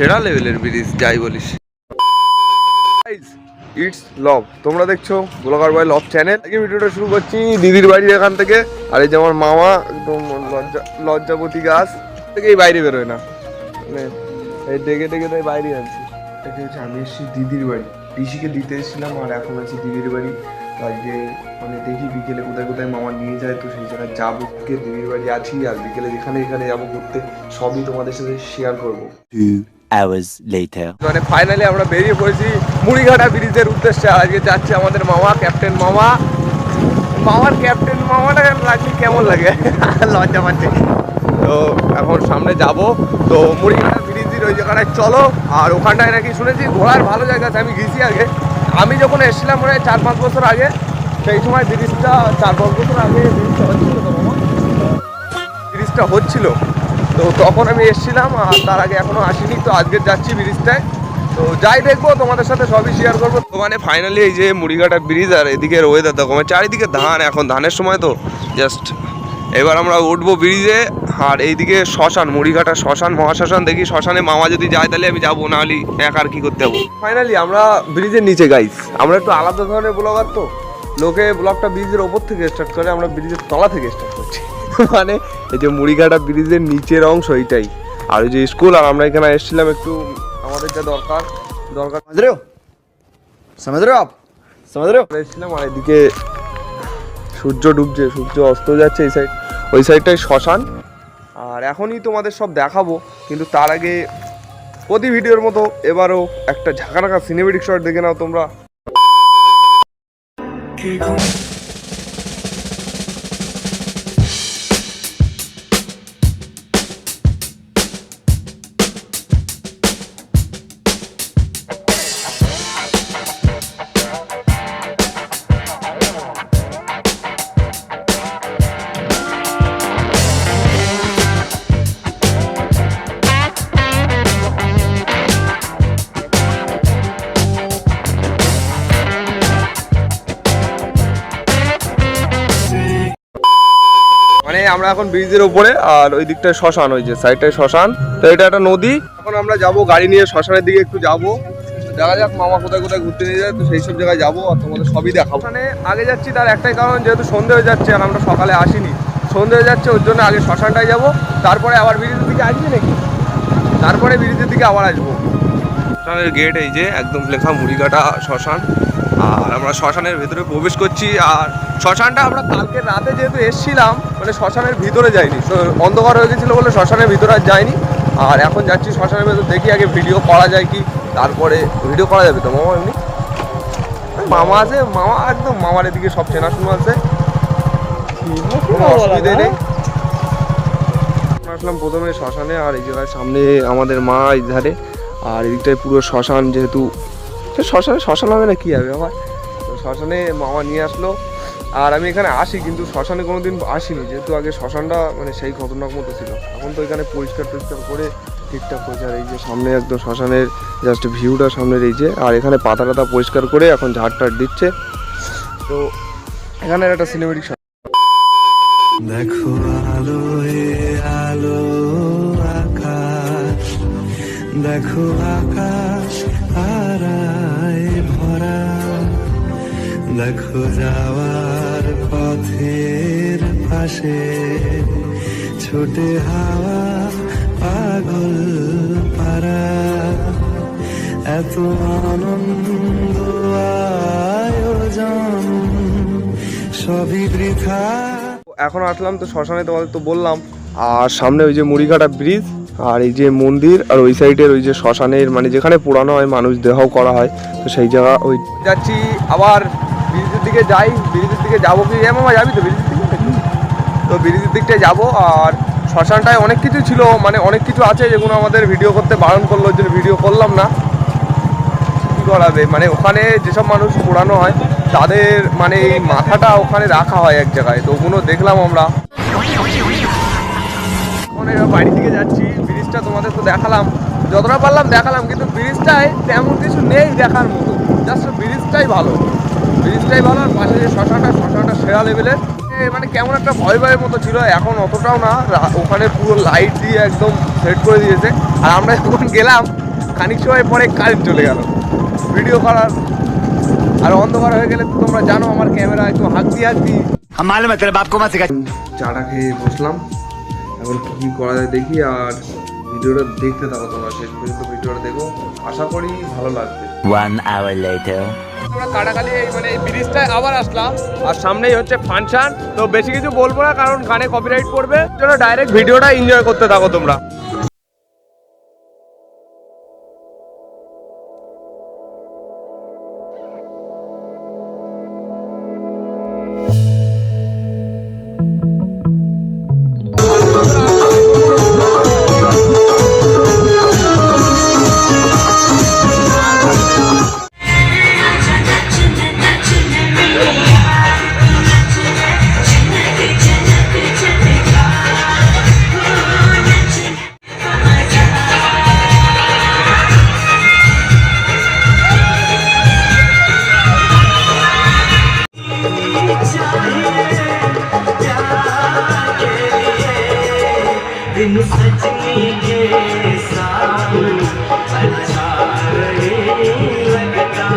সেরা লেভেলের ব্রিজ যাই বলিস। ইটস লভ, তোমরা দেখছো ব্লগার বয় লভ চ্যানেল থেকে ভিডিওটা শুরু করছি দিদির বাড়ির এখান থেকে। আর এই যে আমার মামা একদম লজ্জাপতি গাছ থেকেই বাইরে বেরোয় না, মানে এই ডেকে ডেকে তাই বাইরে আনছি। এটা হচ্ছে আমি এসেছি দিদির বাড়ি, পিসিকে দিতে এসেছিলাম আর এখন আছি দিদির বাড়ি। আজকে মানে দেখি বিকেলে কোথায় কোথায় মামা নিয়ে যায়, তো সেই জায়গায় যাবো। দিদির বাড়ি আছি আর বিকেলে যেখানে এখানে যাবো ঘুরতে, সবই তোমাদের সাথে শেয়ার করবো। 2 hours later. মানে ফাইনালি আমরা বেরিয়ে পড়েছি মুড়িঘাটা ব্রিজের উদ্দেশ্যে। আজকে যাচ্ছে আমাদের মামা, ক্যাপ্টেন মামা। মামার ক্যাপ্টেন মামাটা লাগলে কেমন লাগে, লজ্জা পাচ্ছে। তো এখন সামনে যাব, তো মুড়িঘাটা ব্রিজের ওই জায়গাটায় চলো। আর ওখানটায় নাকি শুনেছি ঘোরার ভালো জায়গা আছে, আমি গেছি আগে। আমি যখন এসেছিলাম মনে হয় 4-5 বছর আগে, সেই সময় ব্রিজটা 4-5 বছর আগে ব্রিজটা হচ্ছিল, তো তখন আমি এসেছিলাম। আর তার আগে এখনো আসিনি, তো আজকে যাচ্ছি ব্রিজটায়। তো যাই দেখবো তোমাদের সাথে সবই শেয়ার করবো। তো মানে ফাইনালি এই যে মুড়িঘাটা ব্রিজ আর এদিকের ওয়েদার দেখো, মানে চারিদিকে ধান, এখন ধানের সময় তো জাস্ট এবার আমরা উঠবো ব্রিজে। আর এইদিকে শ্মশান, মুড়িঘাটা শ্মশান, মহাশ্মশান। দেখি শ্মশানে মামা যদি যায় তাহলে আমি যাবো, না হলে একা আর কি করতে যাবো। ফাইনালি আমরা ব্রিজের নিচে গাইস, আমরা একটু আলাদা ধরনের ব্লগার, তো লোকে ব্লগটা ব্রিজের ওপর থেকে স্টার্ট করে, আমরা ব্রিজের তলা থেকে স্টার্ট করছি। মানে এই যে মুড়িঘাটা ব্রিজের নিচের অংশ এইটাই। আর ওই যে স্কুল, আর আমরা এখানে এসেছিলাম একটু আমাদের যা দরকার এসেছিলাম। আর এদিকে সূর্য ডুবছে, সূর্য অস্ত যাচ্ছে এই সাইড, ওই সাইডটাই শ্মশান। আর এখনই তোমাদের সব দেখাবো, কিন্তু তার আগে প্রতি ভিডিওর মতো এবারও একটা ঝাঁকানাকা সিনেমেটিক শট দেখে নাও তোমরা। মানে আমরা এখন ব্রিজের উপরে, আর ওই দিকটায় শ্মশান, ওই যে সাইডটায় শ্মশান। তো এটা একটা নদী। এখন আমরা যাব গাড়ি নিয়ে শ্মশানের দিকে একটু যাব, দেখা যাক মামা কোথায় কোথায় ঘুরতে নিয়ে যায়, তো সেই সব জায়গায় যাবো আর তোমাদের সবই দেখাবো। মানে আগে যাচ্ছি তার একটাই কারণ, যেহেতু সন্ধে হয়ে যাচ্ছে আর আমরা সকালে আসিনি, সন্ধে হয়ে যাচ্ছে ওর জন্য আগে শ্মশানটায় যাব, তারপরে আবার ব্রিজের দিকে আসবি নাকি, তারপরে ব্রিজের দিকে আবার আসবো। শ্মশানের গেট এই যে একদম লেখা মুড়িঘাটা শ্মশান। আর আমরা শ্মশানের ভেতরে প্রবেশ করছি। আর শ্মশানটা আমরা কালকে রাতে যেহেতু এসেছিলাম, মানে শ্মশানের ভিতরে যাইনি, অন্ধকার হয়ে গেছিলো বলে শ্মশানের ভিতরে আর যাইনি। আর এখন যাচ্ছি শ্মশানের ভেতর, দেখি আগে ভিডিও করা যায় কি, তারপরে ভিডিও করা যাবে তো। মামা এমনি মামা আছে, মামা একদম মামার এদিকে সব চেনাশোনা আছে, কোনো অসুবিধে নেই। আসলাম প্রথমে শ্মশানে, আর এই জায়গায় সামনে আমাদের মা এই ধারে, আর এদিকটায় পুরো শ্মশান। যেহেতু শ্মশান হবে না কি হবে আমার, তো শ্মশানে মামা নিয়ে আসলো। আর আমি এখানে আসি, কিন্তু শ্মশানে কোনোদিন আসিনি, যেহেতু আগে শ্মশানটা মানে সেই খতরনাক মতো ছিল। এখন তো এখানে পরিষ্কার টরিষ্কার করে ঠিকঠাক হয়েছে। আর এই যে সামনে একদম শ্মশানের জাস্ট ভিউটা সামনের এই যে, আর এখানে পাতা টাতা পরিষ্কার করে এখন ঝাড় টাড় দিচ্ছে। তো এখানের একটা সিনেমেটিক শট দেখো, আলো আলো আকাশ, দেখো আকাশ আরায় ভরা, দেখো যাওয়ার পথের পাশে ছোটে হাওয়া পাগল পারা, এত আনন্দ আয়োজন সবই বৃথা। এখন আসলাম তো শ্মশানে, তোমাদের তো বললাম। আর সামনে ওই যে মুড়িঘাটা ব্রিজ, আর এই যে মন্দির, আর ওই সাইডের ওই যে শ্মশানের মানে যেখানে পোড়ানো হয় মানুষ দেহ করা হয়, তো সেই জায়গা ওই যাচ্ছি। আবার ব্রিজের দিকে যাই, ব্রিজের দিকে যাবো কি মামা, যাবি তো ব্রিজের দিকে? তো ব্রিজের দিকটায় যাবো। আর শ্মশানটায় অনেক কিছু ছিল, মানে অনেক কিছু আছে যেগুলো আমাদের ভিডিও করতে বারণ করলো, ওই জন্য ভিডিও করলাম না। কী করাবে, মানে ওখানে যেসব মানুষ পোড়ানো হয় তাদের মানে এই মাথাটা ওখানে রাখা হয় এক জায়গায়, তো ওগুলো দেখলাম আমরা। বাড়ি থেকে যাচ্ছি, ব্রিজটা তোমাদের তো দেখালাম, যতটা পারলাম দেখালাম, কিন্তু ব্রিজটায় তেমন কিছু নেই দেখার মতো, জাস্ট ব্রিজটাই ভালো, ব্রিজটাই ভালো। আর পাশে যে শ্মশানটা সেরা লেভেলের, মানে কেমন একটা ভয় ভয়ের মতো ছিল, এখন অতটাও না। ওখানে পুরো লাইট দিয়ে একদম সেট করে দিয়েছে। আর আমরা যখন গেলাম খানিক সময় পরে কারেন্ট চলে গেল। ভিডিও করার আর অন্ধকার হয়ে গেলে তো তোমরা জানো আমার ক্যামেরা একটু হাঁকতি हम मालूम है तेरे बाप को मत सिखा। চাটা খেয়ে বসলাম, এখন কি করা যায় দেখি। আর ভিডিওটা দেখতে থাকো, তোমরা শেষ পর্যন্ত ভিডিওটা দেখো, আশা করি ভালো লাগবে। 1 hour later. আমরা কাটাখালি মানে এই ব্রিজটায় আবার আসলাম, আর সামনেই হচ্ছে ফাংশন। তো বেশি কিছু বলবো না কারণ গানে কপিরাইট পড়বে, জন্য ডাইরেক্ট ভিডিওটা এনজয় করতে থাকো তোমরা। दिन सजनी के साथ अच्छा नहीं लगता।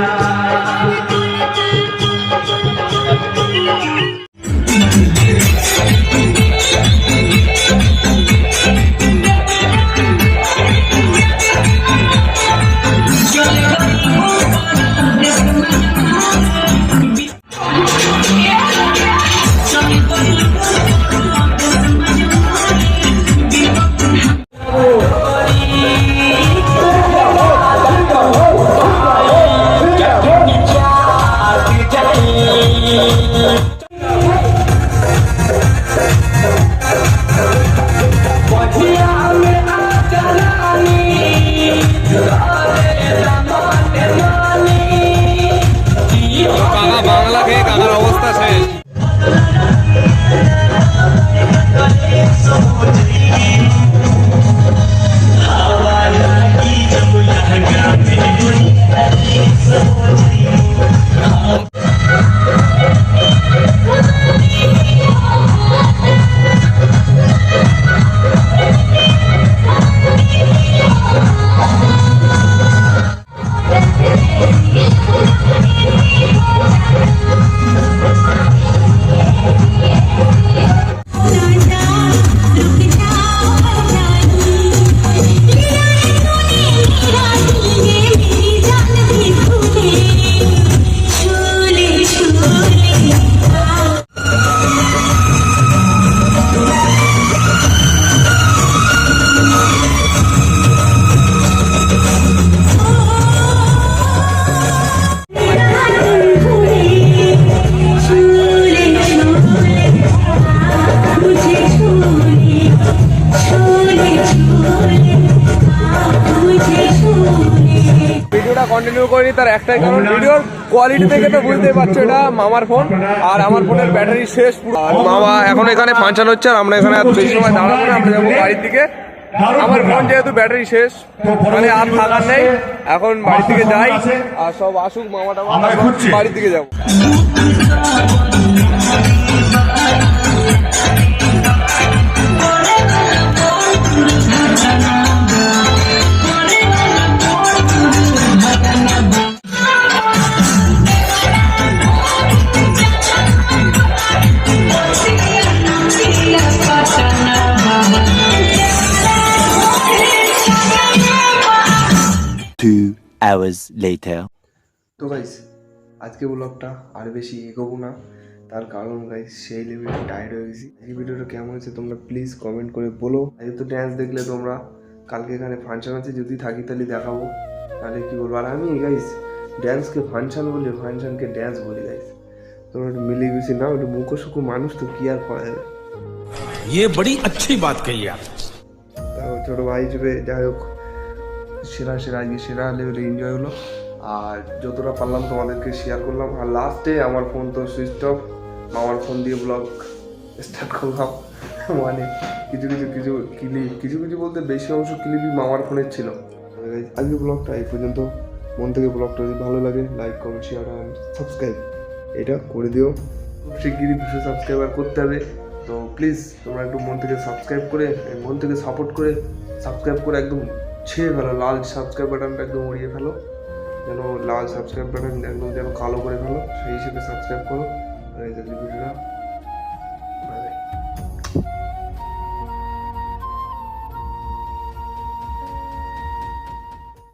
বাংলা খেয়ে কাকার অবস্থা শেষ। ভিডিওটা কন্টিনিউ করিনি তার একটাই কারণ, ভিডিওর কোয়ালিটি দেখে তো বুঝতেই পারছো এটা মামার ফোন, আর আমার ফোনের ব্যাটারি শেষ পুরো। আর মামা এখন এখানে ফাংশন হচ্ছে আর আমরা এখানে বেশি সময় দাঁড়াবো না, আমরা যাবো বাড়ির দিকে। আমার ফোন যেহেতু ব্যাটারি শেষ মানে আর থাকার নেই, এখন বাড়ির দিকে যাই আর সব আসুক মামা টামা, বাড়ির দিকে যাবো। hours later. তো গাইস আজকে ব্লগটা আর বেশি এগোবো না, তার কারণ গাইস সেই লেভেলে টায়ার্ড হয়ে গেছি। এই ভিডিওটা কেমন হয়েছে তোমরা প্লিজ কমেন্ট করে বলো। আজকে তো ড্যান্স দেখলে তোমরা, কালকে এখানে ফাংশন আছে, যদি থাকি তাহলে দেখাবো, তাহলে কী বলবো। আর আমি গাইস ড্যান্সকে ফাংশন বলি, ফাংশনকে ড্যান্স বলি গাইস। তোমরা একটু মিলিয়ে গেছি না, একটু মুখোশুকু মানুষ তো কি আর করা যাবে। ये बड़ी अच्छी बात कही आप। তাও ছোটো ভাই হিসেবে যাই হোক সেরা আজকে সেরা লেভেলে এনজয় হলো, আর যতটা পারলাম তোমাদেরকে শেয়ার করলাম। আর লাস্টে আমার ফোন তো সুইচ অফ, মামার ফোন দিয়ে ব্লগ স্টার্ট করলাম। মানে কিছু বলতে বেশি অংশ ক্লিপই মামার ফোনের ছিল। আজকে ব্লগটা এই পর্যন্ত। মন থেকে ব্লগটা যদি ভালো লাগে like comment share and subscribe এটা করে দিও। শিগগিরই 200 সাবস্ক্রাইবার করতে হবে, তো প্লিজ তোমরা একটু মন থেকে সাবস্ক্রাইব করে, মন থেকে সাপোর্ট করে সাবস্ক্রাইব করে একদম ছেড়ে ফেলো, লাল সাবস্ক্রাইব বাটনটা একদম উড়িয়ে ফেলো, যেন লাল সাবস্ক্রাইব বাটন একদম যেন কালো করে ফেলো, সেই হিসেবে সাবস্ক্রাইব করো। আর এই যে ভিডিওটা